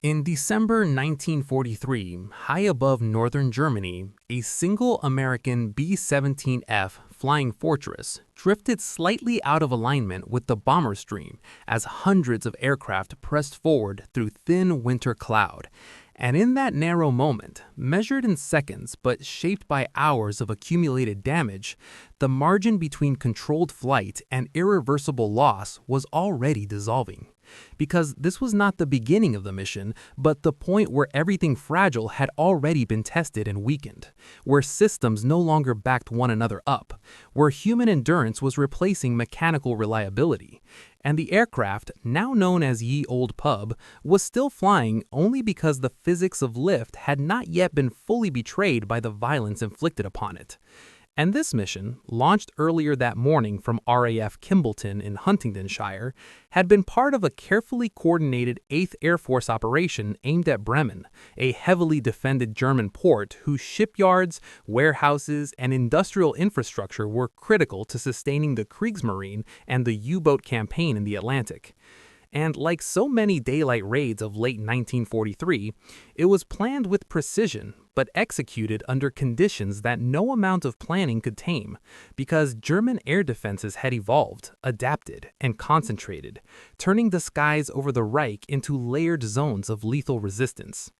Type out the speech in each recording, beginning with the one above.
In December 1943, high above northern Germany, a single American B-17F Flying Fortress drifted slightly out of alignment with the bomber stream as hundreds of aircraft pressed forward through thin winter cloud. And in that narrow moment, measured in seconds but shaped by hours of accumulated damage, the margin between controlled flight and irreversible loss was already dissolving. Because this was not the beginning of the mission, but the point where everything fragile had already been tested and weakened, where systems no longer backed one another up, where human endurance was replacing mechanical reliability. And the aircraft, now known as Ye Old Pub, was still flying only because the physics of lift had not yet been fully betrayed by the violence inflicted upon it. And this mission, launched earlier that morning from RAF Kimballton in Huntingdonshire, had been part of a carefully coordinated 8th Air Force operation aimed at Bremen, a heavily defended German port whose shipyards, warehouses, and industrial infrastructure were critical to sustaining the Kriegsmarine and the U-boat campaign in the Atlantic. And like so many daylight raids of late 1943, it was planned with precision, but executed under conditions that no amount of planning could tame, because German air defenses had evolved, adapted, and concentrated, turning the skies over the Reich into layered zones of lethal resistance.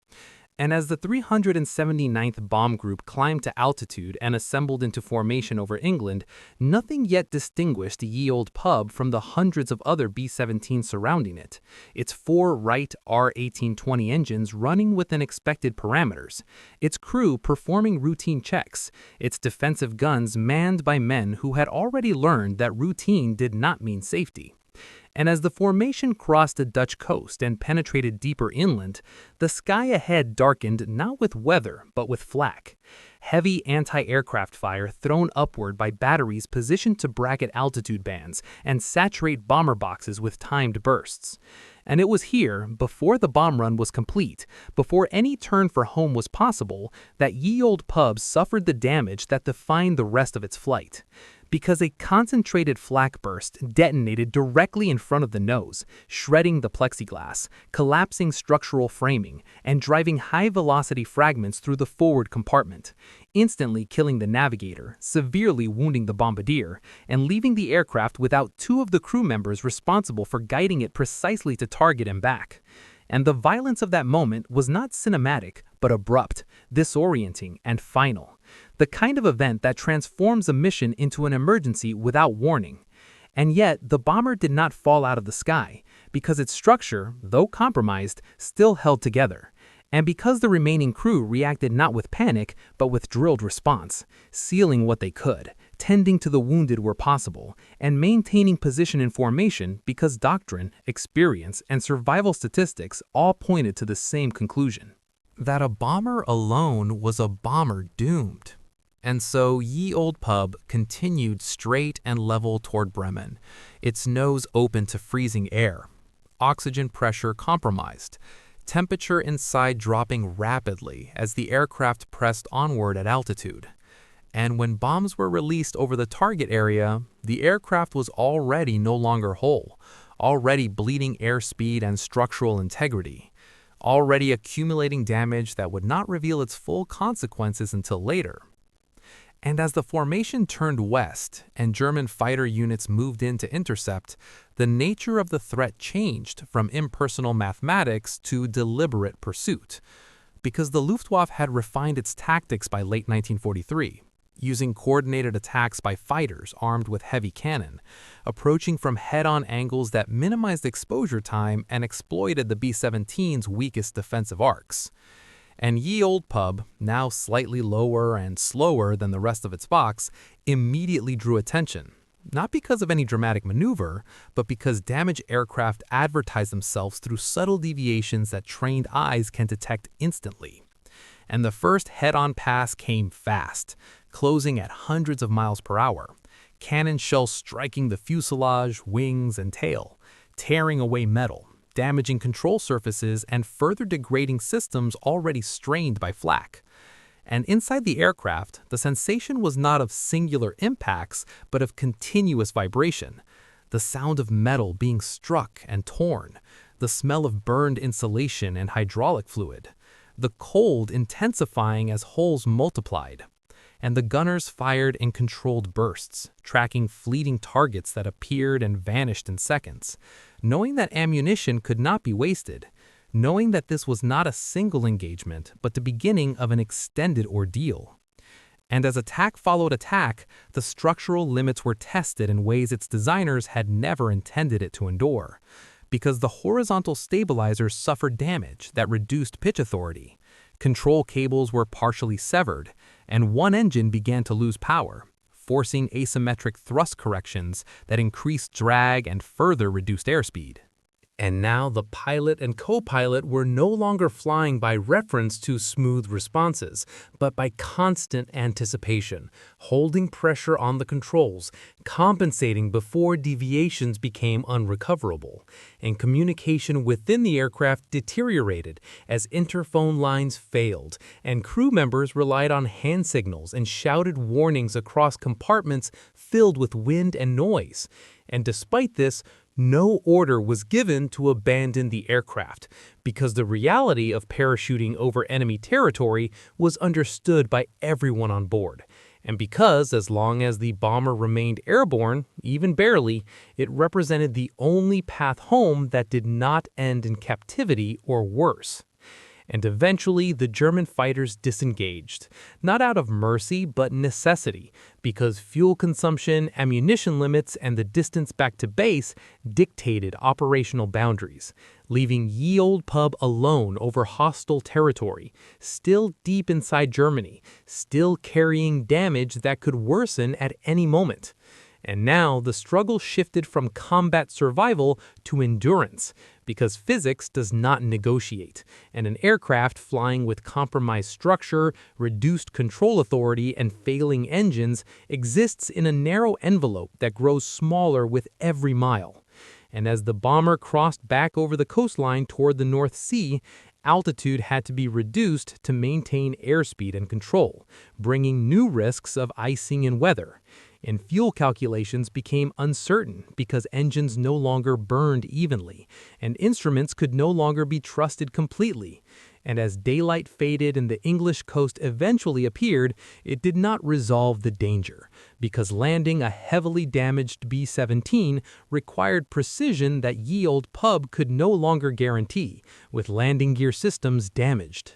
And as the 379th Bomb Group climbed to altitude and assembled into formation over England, nothing yet distinguished the Ye Old Pub from the hundreds of other B-17s surrounding it, its 4 Wright R-1820 engines running within expected parameters, its crew performing routine checks, its defensive guns manned by men who had already learned that routine did not mean safety. And as the formation crossed the Dutch coast and penetrated deeper inland, the sky ahead darkened not with weather but with flak. Heavy anti-aircraft fire thrown upward by batteries positioned to bracket altitude bands and saturate bomber boxes with timed bursts. And it was here, before the bomb run was complete, before any turn for home was possible, that Ye Old Pub suffered the damage that defined the rest of its flight. Because a concentrated flak burst detonated directly in front of the nose, shredding the plexiglass, collapsing structural framing, and driving high-velocity fragments through the forward compartment, instantly killing the navigator, severely wounding the bombardier, and leaving the aircraft without 2 of the crew members responsible for guiding it precisely to target and back. And the violence of that moment was not cinematic, but abrupt, disorienting, and final. The kind of event that transforms a mission into an emergency without warning. And yet, the bomber did not fall out of the sky, because its structure, though compromised, still held together. And because the remaining crew reacted not with panic, but with drilled response, sealing what they could, tending to the wounded where possible, and maintaining position in formation because doctrine, experience, and survival statistics all pointed to the same conclusion: that a bomber alone was a bomber doomed. And so Ye Old Pub continued straight and level toward Bremen, its nose open to freezing air, oxygen pressure compromised, temperature inside dropping rapidly as the aircraft pressed onward at altitude. And when bombs were released over the target area, the aircraft was already no longer whole, already bleeding airspeed and structural integrity, already accumulating damage that would not reveal its full consequences until later. And as the formation turned west and German fighter units moved in to intercept, the nature of the threat changed from impersonal mathematics to deliberate pursuit, because the Luftwaffe had refined its tactics by late 1943, using coordinated attacks by fighters armed with heavy cannon, approaching from head-on angles that minimized exposure time and exploited the B-17's weakest defensive arcs. And Ye Old Pub, now slightly lower and slower than the rest of its box, immediately drew attention, not because of any dramatic maneuver, but because damaged aircraft advertise themselves through subtle deviations that trained eyes can detect instantly. And the first head-on pass came fast, closing at hundreds of miles per hour, cannon shells striking the fuselage, wings, and tail, tearing away metal, damaging control surfaces and further degrading systems already strained by flak. And inside the aircraft, the sensation was not of singular impacts, but of continuous vibration, the sound of metal being struck and torn, the smell of burned insulation and hydraulic fluid, the cold intensifying as holes multiplied. And the gunners fired in controlled bursts, tracking fleeting targets that appeared and vanished in seconds, knowing that ammunition could not be wasted, knowing that this was not a single engagement, but the beginning of an extended ordeal. And as attack followed attack, the structural limits were tested in ways its designers had never intended it to endure, because the horizontal stabilizers suffered damage that reduced pitch authority. Control cables were partially severed, and one engine began to lose power, forcing asymmetric thrust corrections that increased drag and further reduced airspeed. And now the pilot and co-pilot were no longer flying by reference to smooth responses, but by constant anticipation, holding pressure on the controls, compensating before deviations became unrecoverable, and communication within the aircraft deteriorated as interphone lines failed, and crew members relied on hand signals and shouted warnings across compartments filled with wind and noise. And despite this, no order was given to abandon the aircraft, because the reality of parachuting over enemy territory was understood by everyone on board, and because as long as the bomber remained airborne, even barely, it represented the only path home that did not end in captivity or worse. And eventually the German fighters disengaged, not out of mercy but necessity, because fuel consumption, ammunition limits, and the distance back to base dictated operational boundaries, leaving Ye Olde Pub alone over hostile territory, still deep inside Germany, still carrying damage that could worsen at any moment. And now the struggle shifted from combat survival to endurance, because physics does not negotiate, and an aircraft flying with compromised structure, reduced control authority, and failing engines exists in a narrow envelope that grows smaller with every mile. And as the bomber crossed back over the coastline toward the North Sea, altitude had to be reduced to maintain airspeed and control, bringing new risks of icing and weather. And fuel calculations became uncertain because engines no longer burned evenly, and instruments could no longer be trusted completely. And as daylight faded and the English coast eventually appeared, it did not resolve the danger, because landing a heavily damaged B-17 required precision that Ye Olde Pub could no longer guarantee, with landing gear systems damaged.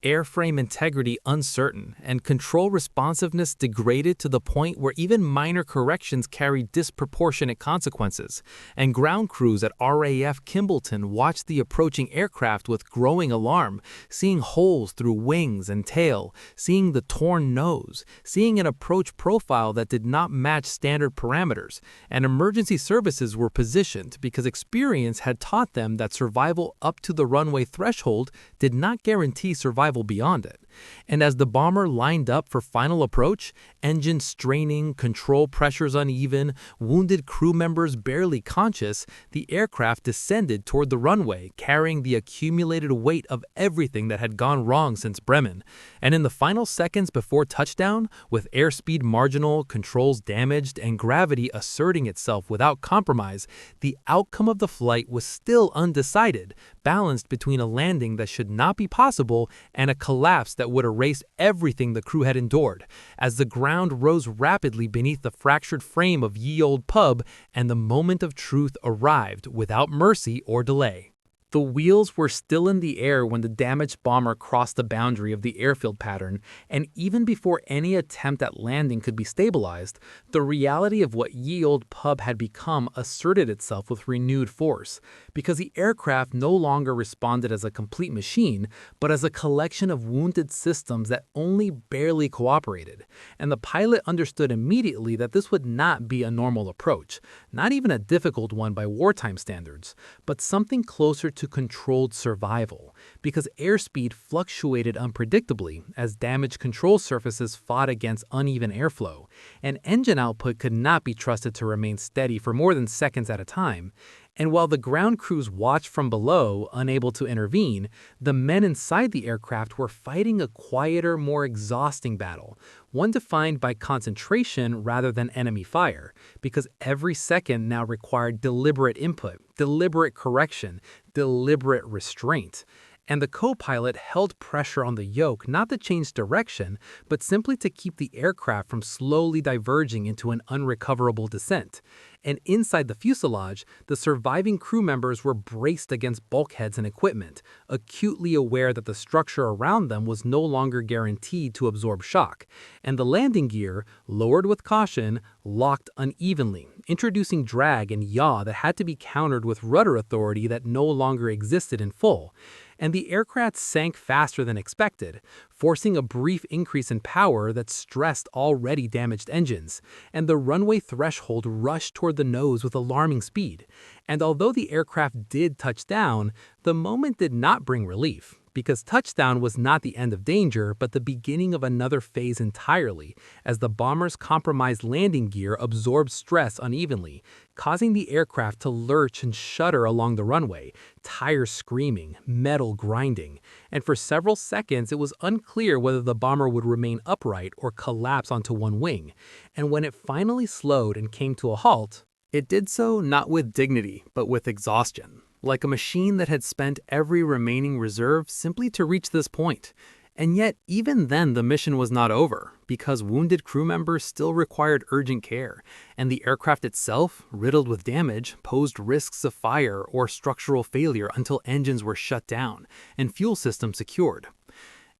Airframe integrity uncertain, and control responsiveness degraded to the point where even minor corrections carried disproportionate consequences, and ground crews at RAF Kimballton watched the approaching aircraft with growing alarm, seeing holes through wings and tail, seeing the torn nose, seeing an approach profile that did not match standard parameters, and emergency services were positioned because experience had taught them that survival up to the runway threshold did not guarantee survival beyond it. And as the bomber lined up for final approach, engine straining, control pressures uneven, wounded crew members barely conscious, the aircraft descended toward the runway, carrying the accumulated weight of everything that had gone wrong since Bremen. And in the final seconds before touchdown, with airspeed marginal, controls damaged, and gravity asserting itself without compromise, the outcome of the flight was still undecided, balanced between a landing that should not be possible and a collapse that would erase everything the crew had endured, as the ground rose rapidly beneath the fractured frame of Ye Olde Pub and the moment of truth arrived without mercy or delay. The wheels were still in the air when the damaged bomber crossed the boundary of the airfield pattern, and even before any attempt at landing could be stabilized, the reality of what Ye Olde Pub had become asserted itself with renewed force, because the aircraft no longer responded as a complete machine, but as a collection of wounded systems that only barely cooperated. And the pilot understood immediately that this would not be a normal approach, not even a difficult one by wartime standards, but something closer to controlled survival, because airspeed fluctuated unpredictably as damaged control surfaces fought against uneven airflow, and engine output could not be trusted to remain steady for more than seconds at a time. And while the ground crews watched from below, unable to intervene, the men inside the aircraft were fighting a quieter, more exhausting battle, one defined by concentration rather than enemy fire, because every second now required deliberate input, deliberate correction, deliberate restraint. And the co-pilot held pressure on the yoke not to change direction, but simply to keep the aircraft from slowly diverging into an unrecoverable descent. And inside the fuselage, the surviving crew members were braced against bulkheads and equipment, acutely aware that the structure around them was no longer guaranteed to absorb shock. And the landing gear, lowered with caution, locked unevenly, introducing drag and yaw that had to be countered with rudder authority that no longer existed in full. And the aircraft sank faster than expected, forcing a brief increase in power that stressed already damaged engines, and the runway threshold rushed toward the nose with alarming speed. And although the aircraft did touch down, the moment did not bring relief, because touchdown was not the end of danger, but the beginning of another phase entirely, as the bomber's compromised landing gear absorbed stress unevenly, causing the aircraft to lurch and shudder along the runway, tires screaming, metal grinding. And for several seconds, it was unclear whether the bomber would remain upright or collapse onto one wing. And when it finally slowed and came to a halt, it did so not with dignity, but with exhaustion, like a machine that had spent every remaining reserve simply to reach this point. And yet, even then, the mission was not over, because wounded crew members still required urgent care, and the aircraft itself, riddled with damage, posed risks of fire or structural failure until engines were shut down and fuel systems secured.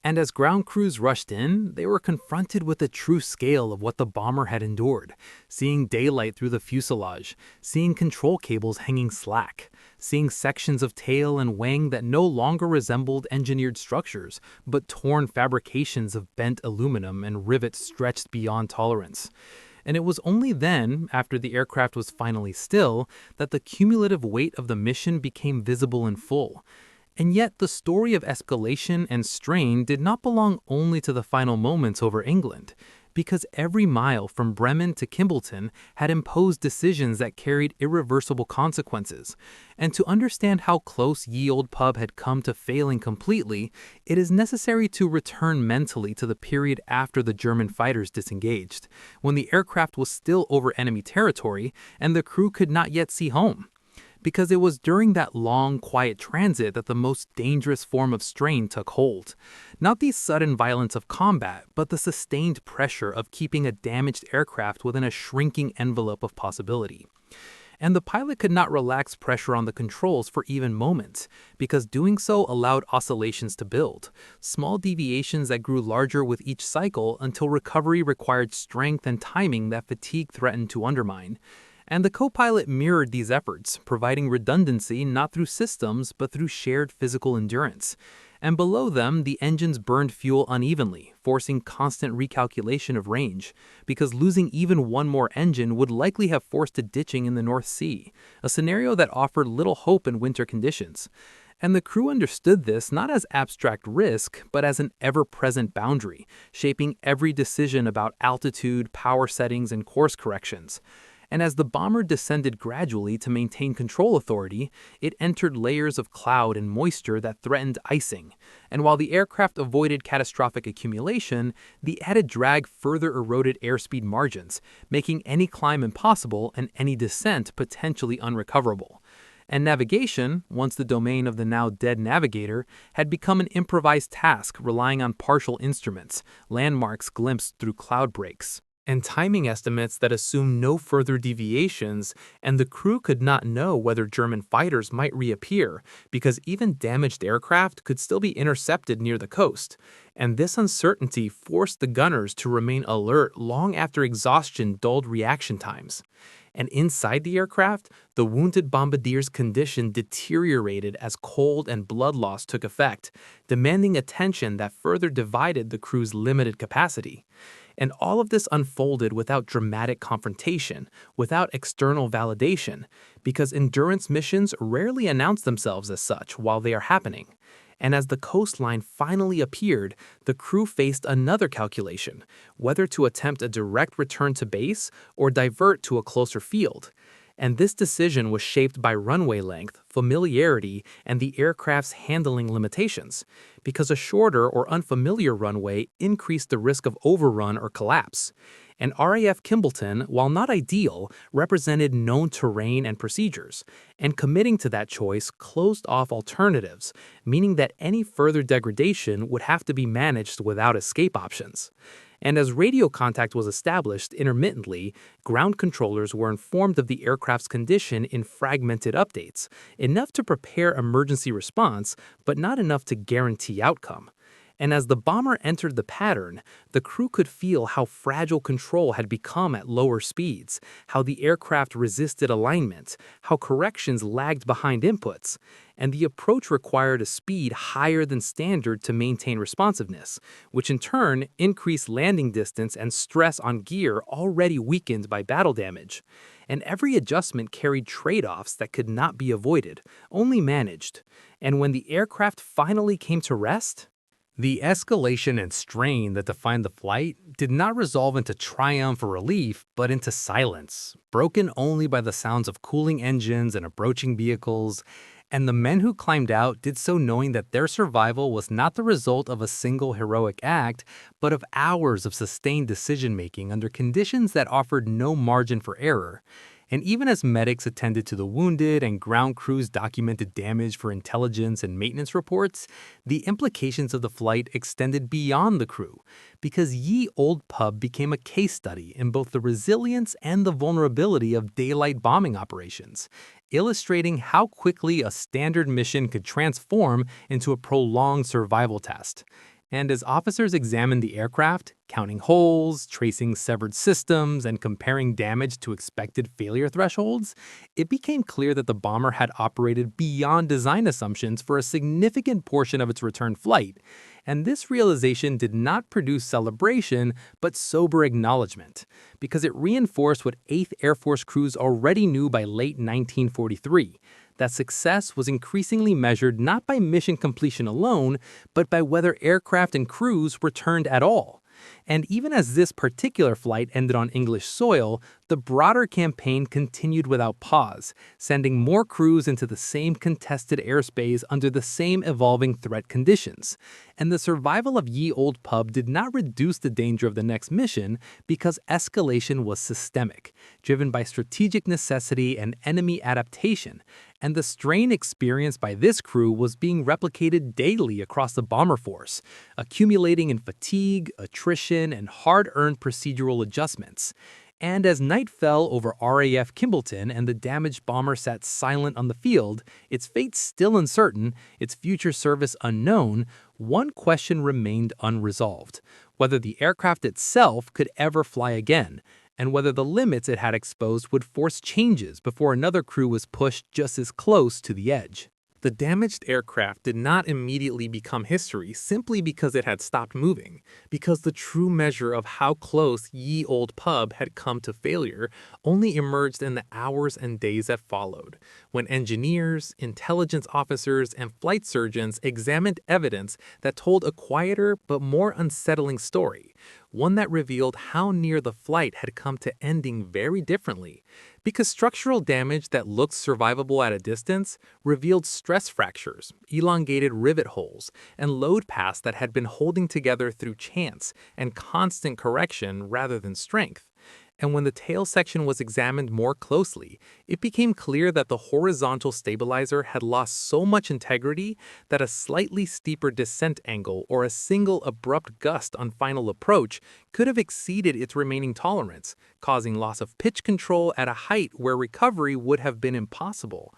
And as ground crews rushed in, they were confronted with the true scale of what the bomber had endured, seeing daylight through the fuselage, seeing control cables hanging slack, seeing sections of tail and wing that no longer resembled engineered structures, but torn fabrications of bent aluminum and rivets stretched beyond tolerance. And it was only then, after the aircraft was finally still, that the cumulative weight of the mission became visible in full. And yet, the story of escalation and strain did not belong only to the final moments over England, because every mile from Bremen to Kimballton had imposed decisions that carried irreversible consequences. And to understand how close Ye Olde Pub had come to failing completely, it is necessary to return mentally to the period after the German fighters disengaged, when the aircraft was still over enemy territory and the crew could not yet see home. Because it was during that long, quiet transit that the most dangerous form of strain took hold. Not the sudden violence of combat, but the sustained pressure of keeping a damaged aircraft within a shrinking envelope of possibility. And the pilot could not relax pressure on the controls for even moments, because doing so allowed oscillations to build, small deviations that grew larger with each cycle until recovery required strength and timing that fatigue threatened to undermine. And the co-pilot mirrored these efforts, providing redundancy not through systems but through shared physical endurance. And below them, the engines burned fuel unevenly, forcing constant recalculation of range, because losing even one more engine would likely have forced a ditching in the North Sea, a scenario that offered little hope in winter conditions. And the crew understood this not as abstract risk, but as an ever-present boundary, shaping every decision about altitude, power settings, and course corrections. And as the bomber descended gradually to maintain control authority, it entered layers of cloud and moisture that threatened icing. And while the aircraft avoided catastrophic accumulation, the added drag further eroded airspeed margins, making any climb impossible and any descent potentially unrecoverable. And navigation, once the domain of the now dead navigator, had become an improvised task relying on partial instruments, landmarks glimpsed through cloud breaks, and timing estimates that assumed no further deviations, and the crew could not know whether German fighters might reappear, because even damaged aircraft could still be intercepted near the coast. And this uncertainty forced the gunners to remain alert long after exhaustion dulled reaction times. And inside the aircraft, the wounded bombardier's condition deteriorated as cold and blood loss took effect, demanding attention that further divided the crew's limited capacity. And all of this unfolded without dramatic confrontation, without external validation, because endurance missions rarely announce themselves as such while they are happening. And as the coastline finally appeared, the crew faced another calculation, whether to attempt a direct return to base or divert to a closer field. And this decision was shaped by runway length, familiarity, and the aircraft's handling limitations, because a shorter or unfamiliar runway increased the risk of overrun or collapse. And RAF Kimballton, while not ideal, represented known terrain and procedures, and committing to that choice closed off alternatives, meaning that any further degradation would have to be managed without escape options. And as radio contact was established intermittently, ground controllers were informed of the aircraft's condition in fragmented updates, enough to prepare emergency response, but not enough to guarantee outcome. And as the bomber entered the pattern, the crew could feel how fragile control had become at lower speeds, how the aircraft resisted alignment, how corrections lagged behind inputs, and the approach required a speed higher than standard to maintain responsiveness, which in turn increased landing distance and stress on gear already weakened by battle damage. And every adjustment carried trade-offs that could not be avoided, only managed. And when the aircraft finally came to rest, the escalation and strain that defined the flight did not resolve into triumph or relief, but into silence, broken only by the sounds of cooling engines and approaching vehicles. And the men who climbed out did so knowing that their survival was not the result of a single heroic act, but of hours of sustained decision-making under conditions that offered no margin for error. And even as medics attended to the wounded and ground crews documented damage for intelligence and maintenance reports, the implications of the flight extended beyond the crew, because Ye Old Pub became a case study in both the resilience and the vulnerability of daylight bombing operations, illustrating how quickly a standard mission could transform into a prolonged survival test. And as officers examined the aircraft, counting holes, tracing severed systems, and comparing damage to expected failure thresholds, it became clear that the bomber had operated beyond design assumptions for a significant portion of its return flight. And this realization did not produce celebration, but sober acknowledgement, because it reinforced what 8th Air Force crews already knew by late 1943. That success was increasingly measured not by mission completion alone, but by whether aircraft and crews returned at all. And even as this particular flight ended on English soil, the broader campaign continued without pause, sending more crews into the same contested airspace under the same evolving threat conditions. And the survival of Ye Old Pub did not reduce the danger of the next mission, because escalation was systemic, driven by strategic necessity and enemy adaptation. And the strain experienced by this crew was being replicated daily across the bomber force, accumulating in fatigue, attrition, and hard-earned procedural adjustments. And as night fell over RAF Kimballton and the damaged bomber sat silent on the field, its fate still uncertain, its future service unknown, one question remained unresolved: whether the aircraft itself could ever fly again, and whether the limits it had exposed would force changes before another crew was pushed just as close to the edge. The damaged aircraft did not immediately become history simply because it had stopped moving, because the true measure of how close Ye Old Pub had come to failure only emerged in the hours and days that followed, when engineers, intelligence officers, and flight surgeons examined evidence that told a quieter but more unsettling story, one that revealed how near the flight had come to ending very differently, because structural damage that looked survivable at a distance revealed stress fractures, elongated rivet holes, and load paths that had been holding together through chance and constant correction rather than strength. And when the tail section was examined more closely, it became clear that the horizontal stabilizer had lost so much integrity that a slightly steeper descent angle or a single abrupt gust on final approach could have exceeded its remaining tolerance, causing loss of pitch control at a height where recovery would have been impossible.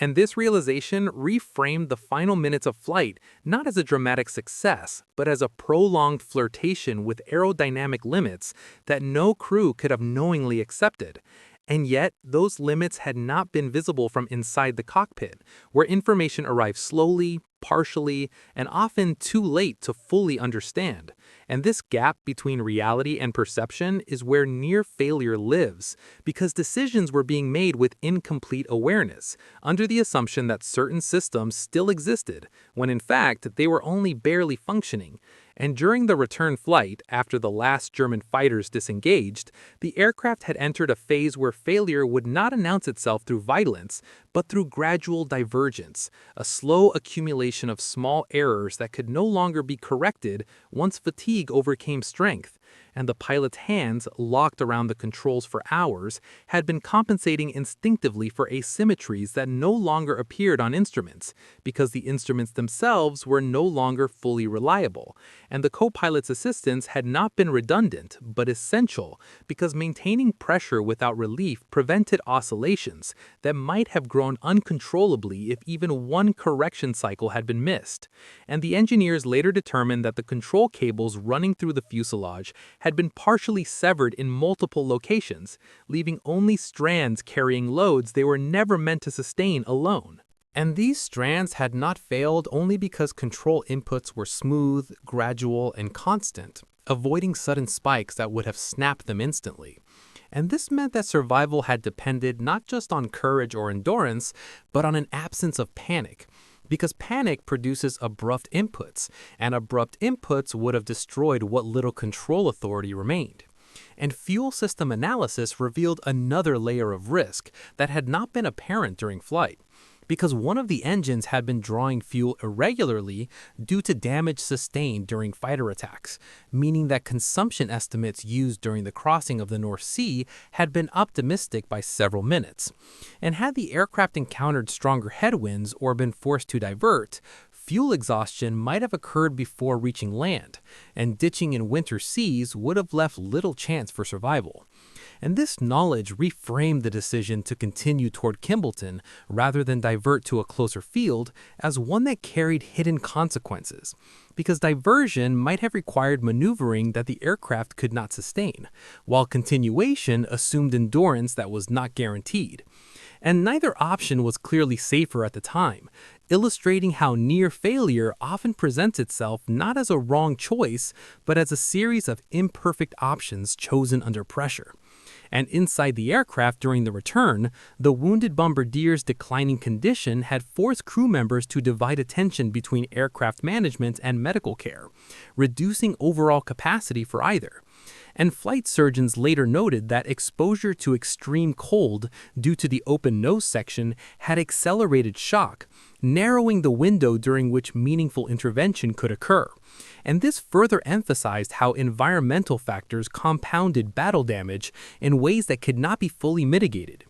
And this realization reframed the final minutes of flight not as a dramatic success, but as a prolonged flirtation with aerodynamic limits that no crew could have knowingly accepted. And yet, those limits had not been visible from inside the cockpit, where information arrived slowly, partially, and often too late to fully understand. And this gap between reality and perception is where near failure lives, because decisions were being made with incomplete awareness, under the assumption that certain systems still existed, when in fact they were only barely functioning. And during the return flight, after the last German fighters disengaged, the aircraft had entered a phase where failure would not announce itself through violence, but through gradual divergence, a slow accumulation of small errors that could no longer be corrected once fatigue overcame strength, and the pilot's hands, locked around the controls for hours, had been compensating instinctively for asymmetries that no longer appeared on instruments, because the instruments themselves were no longer fully reliable, and the co-pilot's assistance had not been redundant, but essential, because maintaining pressure without relief prevented oscillations that might have grown uncontrollably if even one correction cycle had been missed. And the engineers later determined that the control cables running through the fuselage had been partially severed in multiple locations, leaving only strands carrying loads they were never meant to sustain alone. And these strands had not failed only because control inputs were smooth, gradual, and constant, avoiding sudden spikes that would have snapped them instantly. And this meant that survival had depended not just on courage or endurance, but on an absence of panic. Because panic produces abrupt inputs, and abrupt inputs would have destroyed what little control authority remained. And fuel system analysis revealed another layer of risk that had not been apparent during flight, because one of the engines had been drawing fuel irregularly due to damage sustained during fighter attacks, meaning that consumption estimates used during the crossing of the North Sea had been optimistic by several minutes. And had the aircraft encountered stronger headwinds or been forced to divert, fuel exhaustion might have occurred before reaching land, and ditching in winter seas would have left little chance for survival. And this knowledge reframed the decision to continue toward Kimballton rather than divert to a closer field as one that carried hidden consequences, because diversion might have required maneuvering that the aircraft could not sustain, while continuation assumed endurance that was not guaranteed. And neither option was clearly safer at the time, illustrating how near failure often presents itself not as a wrong choice, but as a series of imperfect options chosen under pressure. And inside the aircraft during the return, the wounded bombardier's declining condition had forced crew members to divide attention between aircraft management and medical care, reducing overall capacity for either. And flight surgeons later noted that exposure to extreme cold due to the open nose section had accelerated shock, narrowing the window during which meaningful intervention could occur. And this further emphasized how environmental factors compounded battle damage in ways that could not be fully mitigated.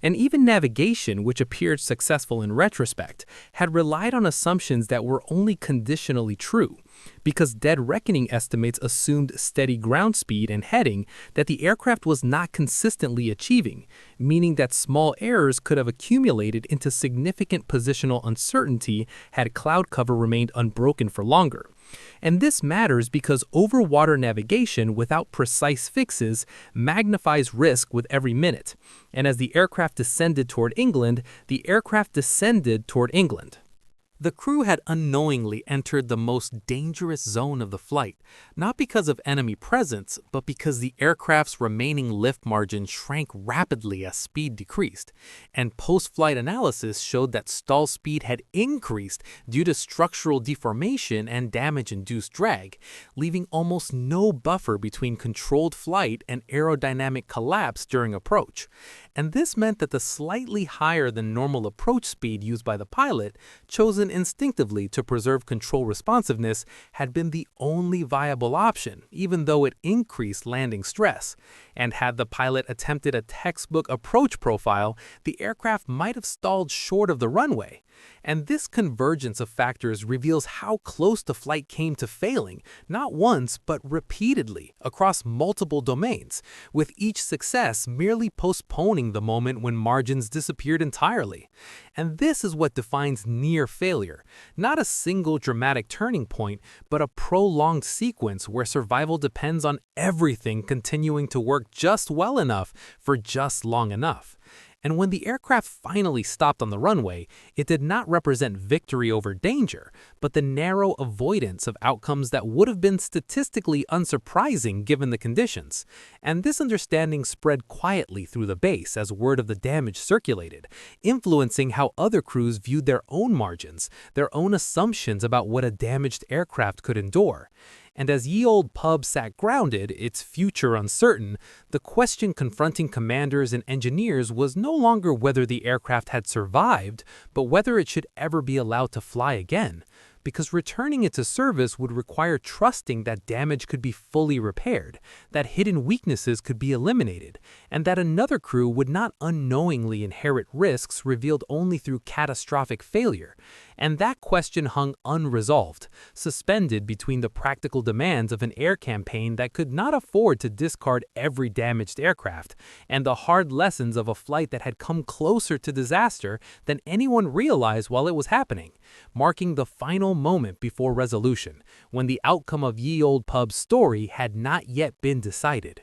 And even navigation, which appeared successful in retrospect, had relied on assumptions that were only conditionally true, because dead reckoning estimates assumed steady ground speed and heading that the aircraft was not consistently achieving, meaning that small errors could have accumulated into significant positional uncertainty had cloud cover remained unbroken for longer. And this matters because overwater navigation without precise fixes magnifies risk with every minute. And as the aircraft descended toward England, the aircraft descended toward England. The crew had unknowingly entered the most dangerous zone of the flight, not because of enemy presence, but because the aircraft's remaining lift margin shrank rapidly as speed decreased, and post-flight analysis showed that stall speed had increased due to structural deformation and damage-induced drag, leaving almost no buffer between controlled flight and aerodynamic collapse during approach. And this meant that the slightly higher than normal approach speed used by the pilot, chosen instinctively to preserve control responsiveness, had been the only viable option, even though it increased landing stress. And had the pilot attempted a textbook approach profile, the aircraft might have stalled short of the runway. And this convergence of factors reveals how close the flight came to failing, not once, but repeatedly, across multiple domains, with each success merely postponing the moment when margins disappeared entirely. And this is what defines near failure, not a single dramatic turning point, but a prolonged sequence where survival depends on everything continuing to work just well enough for just long enough. And when the aircraft finally stopped on the runway, it did not represent victory over danger, but the narrow avoidance of outcomes that would have been statistically unsurprising given the conditions. And this understanding spread quietly through the base as word of the damage circulated, influencing how other crews viewed their own margins, their own assumptions about what a damaged aircraft could endure. And as Ye Olde Pub sat grounded, its future uncertain, the question confronting commanders and engineers was no longer whether the aircraft had survived, but whether it should ever be allowed to fly again. Because returning it to service would require trusting that damage could be fully repaired, that hidden weaknesses could be eliminated, and that another crew would not unknowingly inherit risks revealed only through catastrophic failure. And that question hung unresolved, suspended between the practical demands of an air campaign that could not afford to discard every damaged aircraft, and the hard lessons of a flight that had come closer to disaster than anyone realized while it was happening, marking the final moment before resolution, when the outcome of Ye Olde Pub's story had not yet been decided.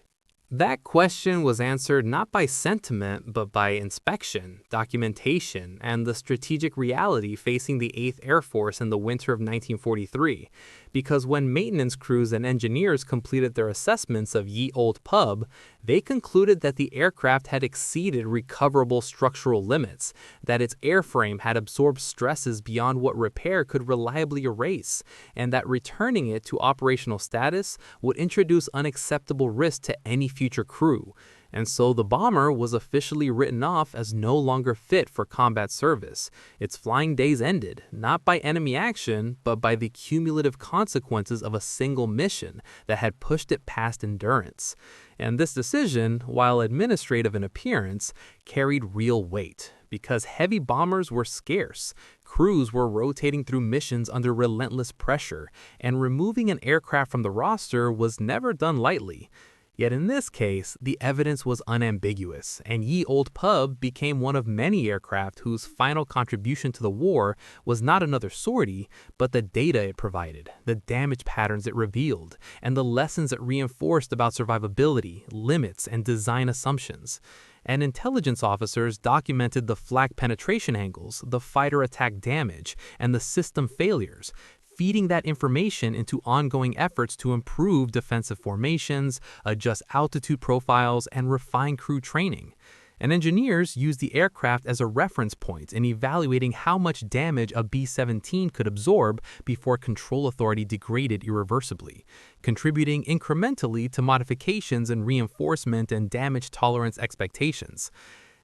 That question was answered not by sentiment, but by inspection, documentation, and the strategic reality facing the 8th Air Force in the winter of 1943. Because when maintenance crews and engineers completed their assessments of Ye Olde Pub, they concluded that the aircraft had exceeded recoverable structural limits, that its airframe had absorbed stresses beyond what repair could reliably erase, and that returning it to operational status would introduce unacceptable risk to any future crew. And so the bomber was officially written off as no longer fit for combat service. Its flying days ended, not by enemy action, but by the cumulative consequences of a single mission that had pushed it past endurance. And this decision, while administrative in appearance, carried real weight. Because heavy bombers were scarce, crews were rotating through missions under relentless pressure, and removing an aircraft from the roster was never done lightly. Yet in this case, the evidence was unambiguous, and Ye Olde Pub became one of many aircraft whose final contribution to the war was not another sortie, but the data it provided, the damage patterns it revealed, and the lessons it reinforced about survivability, limits, and design assumptions. And intelligence officers documented the flak penetration angles, the fighter attack damage, and the system failures, feeding that information into ongoing efforts to improve defensive formations, adjust altitude profiles, and refine crew training. And engineers used the aircraft as a reference point in evaluating how much damage a B-17 could absorb before control authority degraded irreversibly, contributing incrementally to modifications in reinforcement and damage tolerance expectations.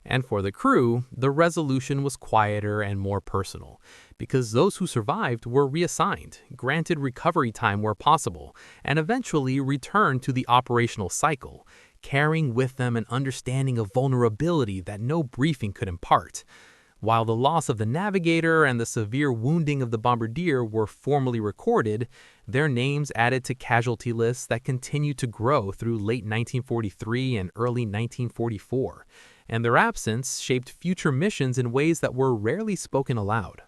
And for the crew, the resolution was quieter and more personal, because those who survived were reassigned, granted recovery time where possible, and eventually returned to the operational cycle, carrying with them an understanding of vulnerability that no briefing could impart. While the loss of the navigator and the severe wounding of the bombardier were formally recorded, their names added to casualty lists that continued to grow through late 1943 and early 1944. And their absence shaped future missions in ways that were rarely spoken aloud.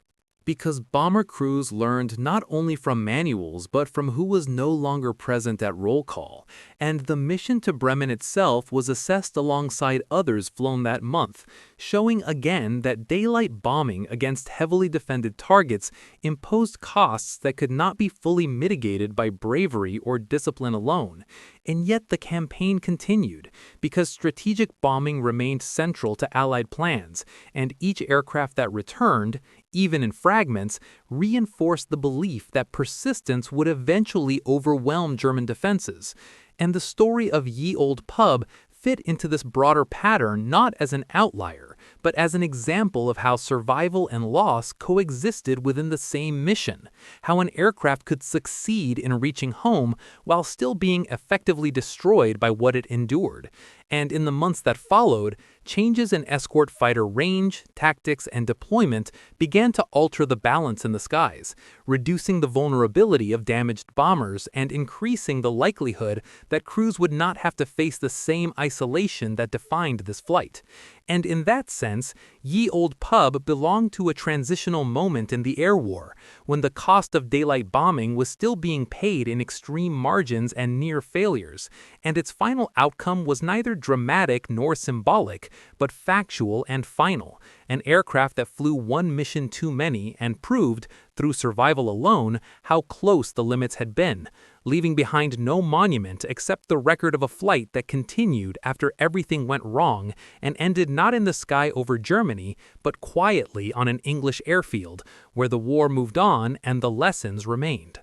Because bomber crews learned not only from manuals, but from who was no longer present at roll call, and the mission to Bremen itself was assessed alongside others flown that month, showing again that daylight bombing against heavily defended targets imposed costs that could not be fully mitigated by bravery or discipline alone. And yet the campaign continued, because strategic bombing remained central to Allied plans, and each aircraft that returned, even in fragments, reinforced the belief that persistence would eventually overwhelm German defenses. And the story of Ye Olde Pub fit into this broader pattern not as an outlier, but as an example of how survival and loss coexisted within the same mission, how an aircraft could succeed in reaching home while still being effectively destroyed by what it endured. And in the months that followed, changes in escort fighter range, tactics, and deployment began to alter the balance in the skies, reducing the vulnerability of damaged bombers and increasing the likelihood that crews would not have to face the same isolation that defined this flight. And in that sense, Ye Olde Pub belonged to a transitional moment in the air war, when the cost of daylight bombing was still being paid in extreme margins and near failures, and its final outcome was neither dramatic nor symbolic, but factual and final, an aircraft that flew one mission too many and proved, through survival alone, how close the limits had been, leaving behind no monument except the record of a flight that continued after everything went wrong and ended not in the sky over Germany, but quietly on an English airfield, where the war moved on and the lessons remained.